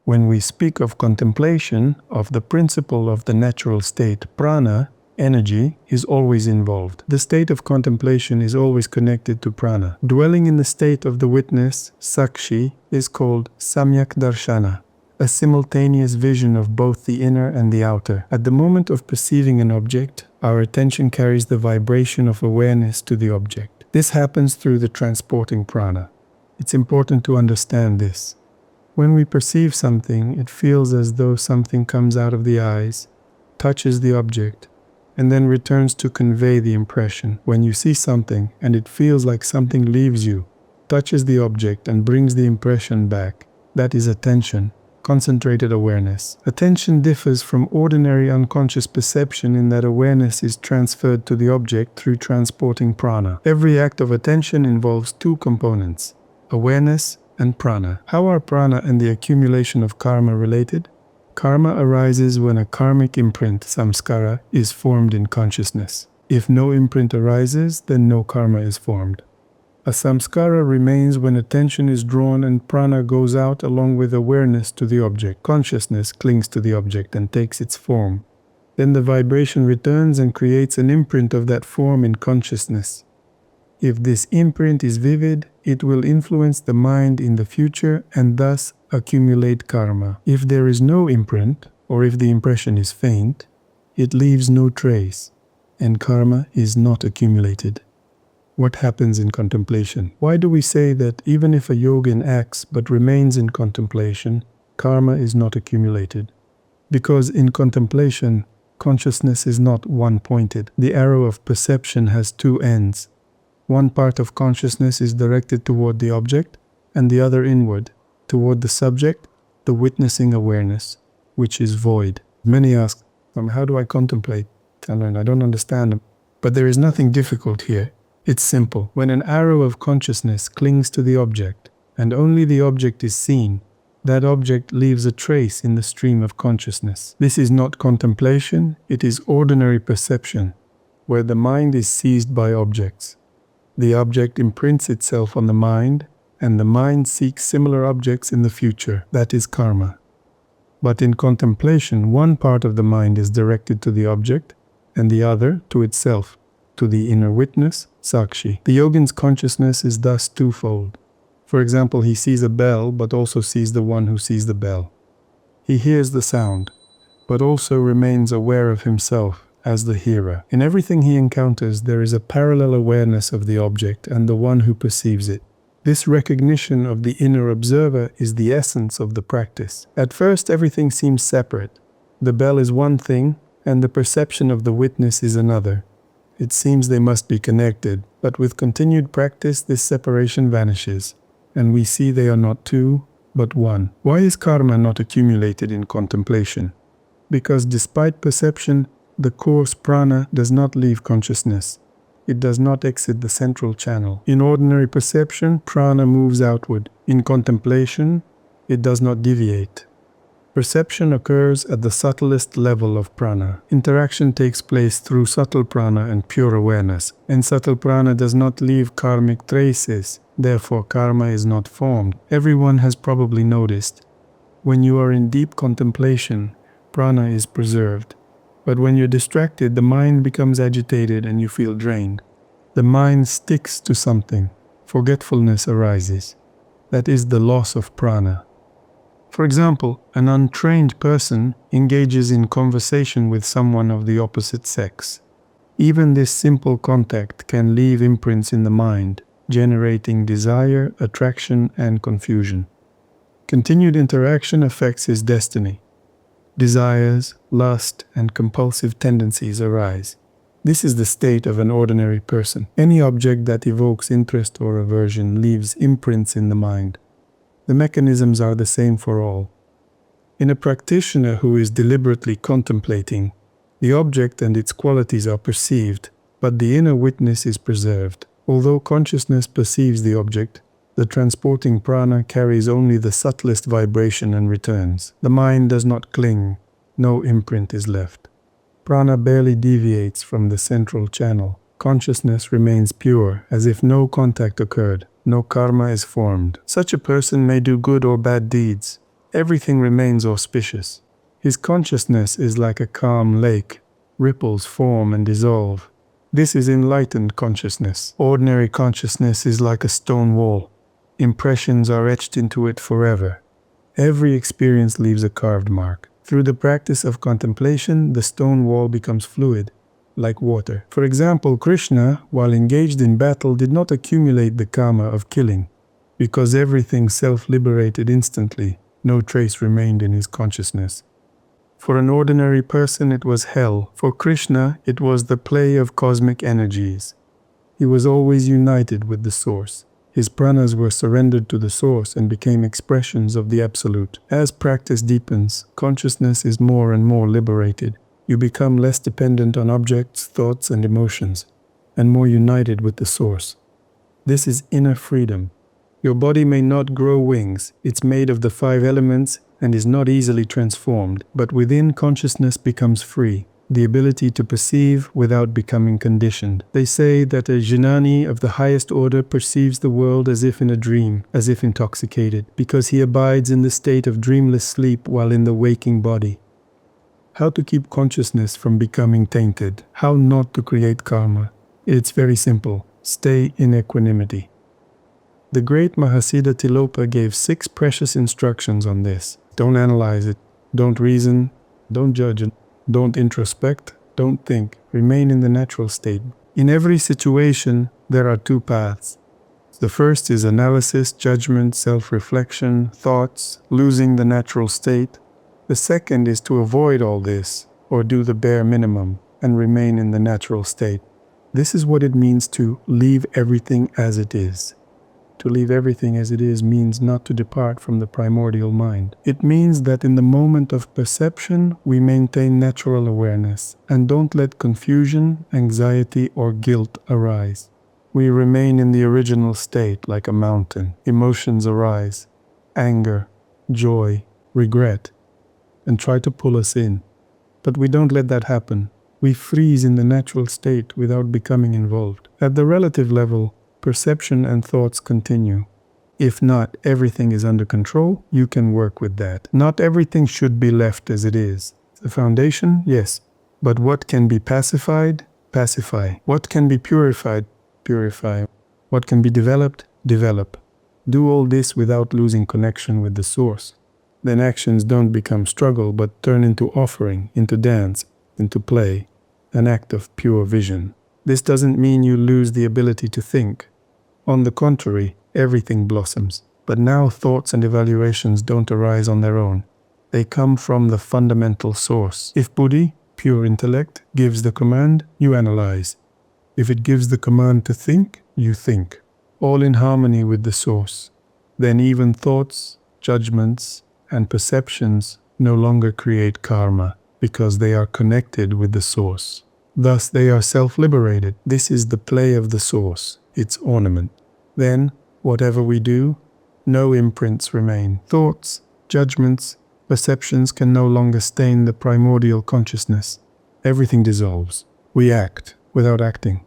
When we speak of contemplation, of the principle of the natural state, prana, energy, is always involved. The state of contemplation is always connected to prana. Dwelling in the state of the witness, sakshi, is called samyak darshana, a simultaneous vision of both the inner and the outer. At the moment of perceiving an object, our attention carries the vibration of awareness to the object. This happens through the transporting prana. It's important to understand this. When we perceive something, it feels as though something comes out of the eyes, touches the object, and then returns to convey the impression. When you see something and it feels like something leaves you, touches the object and brings the impression back, that is attention, concentrated awareness. Attention differs from ordinary unconscious perception in that awareness is transferred to the object through transporting prana. Every act of attention involves two components, awareness and prana. How are prana and the accumulation of karma related? Karma arises when a karmic imprint, samskara, is formed in consciousness. If no imprint arises, then no karma is formed. A samskara remains when attention is drawn and prana goes out along with awareness to the object. Consciousness clings to the object and takes its form. Then the vibration returns and creates an imprint of that form in consciousness. If this imprint is vivid, it will influence the mind in the future and thus accumulate karma. If there is no imprint, or if the impression is faint, it leaves no trace, and karma is not accumulated. What happens in contemplation? Why do we say that even if a yogin acts but remains in contemplation, karma is not accumulated? Because in contemplation, consciousness is not one-pointed. The arrow of perception has two ends. One part of consciousness is directed toward the object, and the other inward, toward the subject, the witnessing awareness, which is void. Many ask, how do I contemplate? I don't understand. But there is nothing difficult here. It's simple. When an arrow of consciousness clings to the object, and only the object is seen, that object leaves a trace in the stream of consciousness. This is not contemplation, it is ordinary perception, where the mind is seized by objects. The object imprints itself on the mind, and the mind seeks similar objects in the future. That is karma. But in contemplation, one part of the mind is directed to the object, and the other to itself, to the inner witness, sakshi. The yogin's consciousness is thus twofold. For example, he sees a bell, but also sees the one who sees the bell. He hears the sound, but also remains aware of himself as the hearer. In everything he encounters, there is a parallel awareness of the object and the one who perceives it. This recognition of the inner observer is the essence of the practice. At first, everything seems separate. The bell is one thing, and the perception of the witness is another. It seems they must be connected, but with continued practice, this separation vanishes, and we see they are not two, but one. Why is karma not accumulated in contemplation? Because despite perception, the coarse prana does not leave consciousness. It does not exit the central channel. In ordinary perception, prana moves outward. In contemplation, it does not deviate. Perception occurs at the subtlest level of prana. Interaction takes place through subtle prana and pure awareness, and subtle prana does not leave karmic traces. Therefore, karma is not formed. Everyone has probably noticed, when you are in deep contemplation, prana is preserved. But when you're distracted, the mind becomes agitated and you feel drained. The mind sticks to something. Forgetfulness arises. That is the loss of prana. For example, an untrained person engages in conversation with someone of the opposite sex. Even this simple contact can leave imprints in the mind, generating desire, attraction, and confusion. Continued interaction affects his destiny. Desires, lust, and compulsive tendencies arise. This is the state of an ordinary person. Any object that evokes interest or aversion leaves imprints in the mind. The mechanisms are the same for all. In a practitioner who is deliberately contemplating, the object and its qualities are perceived, but the inner witness is preserved. Although consciousness perceives the object, the transporting prana carries only the subtlest vibration and returns. The mind does not cling. No imprint is left. Prana barely deviates from the central channel. Consciousness remains pure, as if no contact occurred. No karma is formed. Such a person may do good or bad deeds. everything remains auspicious. His consciousness is like a calm lake. Ripples form and dissolve. This is enlightened consciousness. Ordinary consciousness is like a stone wall. Impressions are etched into it forever. Every experience leaves a carved mark. Through the practice of contemplation, the stone wall becomes fluid, like water. For example, Krishna, while engaged in battle, did not accumulate the karma of killing, because everything self-liberated instantly. No trace remained in his consciousness. For an ordinary person, it was hell. For Krishna, it was the play of cosmic energies. He was always united with the source. His pranas were surrendered to the source and became expressions of the absolute. As practice deepens, consciousness is more and more liberated. You become less dependent on objects, thoughts, and emotions, and more united with the source. This is inner freedom. Your body may not grow wings. It's made of the 5 elements and is not easily transformed, but within, consciousness becomes free, the ability to perceive without becoming conditioned. They say that a jnani of the highest order perceives the world as if in a dream, as if intoxicated, because he abides in the state of dreamless sleep while in the waking body. How to keep consciousness from becoming tainted? How not to create karma? It's very simple. Stay in equanimity. The great Mahasiddha Tilopa gave 6 precious instructions on this. Don't analyze it. Don't reason. Don't judge it. Don't introspect. Don't think. Remain in the natural state. In every situation, there are 2 paths. The first is analysis, judgment, self-reflection, thoughts, losing the natural state. The second is to avoid all this, or do the bare minimum, and remain in the natural state. This is what it means to leave everything as it is. To leave everything as it is means not to depart from the primordial mind. It means that in the moment of perception, we maintain natural awareness and don't let confusion, anxiety, or guilt arise. We remain in the original state like a mountain. Emotions arise, anger, joy, regret, and try to pull us in. But we don't let that happen. We freeze in the natural state without becoming involved. At the relative level, perception and thoughts continue. If not everything is under control, you can work with that. Not everything should be left as it is. The foundation, yes. But what can be pacified? Pacify. What can be purified? Purify. What can be developed? Develop. Do all this without losing connection with the source. Then actions don't become struggle, but turn into offering, into dance, into play, an act of pure vision. This doesn't mean you lose the ability to think. On the contrary, everything blossoms. But now thoughts and evaluations don't arise on their own. They come from the fundamental source. If Buddhi, pure intellect, gives the command, you analyze. If it gives the command to think, you think. All in harmony with the source. Then even thoughts, judgments, and perceptions no longer create karma, because they are connected with the source. Thus they are self-liberated. This is the play of the source, its ornament. Then, whatever we do, no imprints remain. Thoughts, judgments, perceptions can no longer stain the primordial consciousness. Everything dissolves. We act without acting.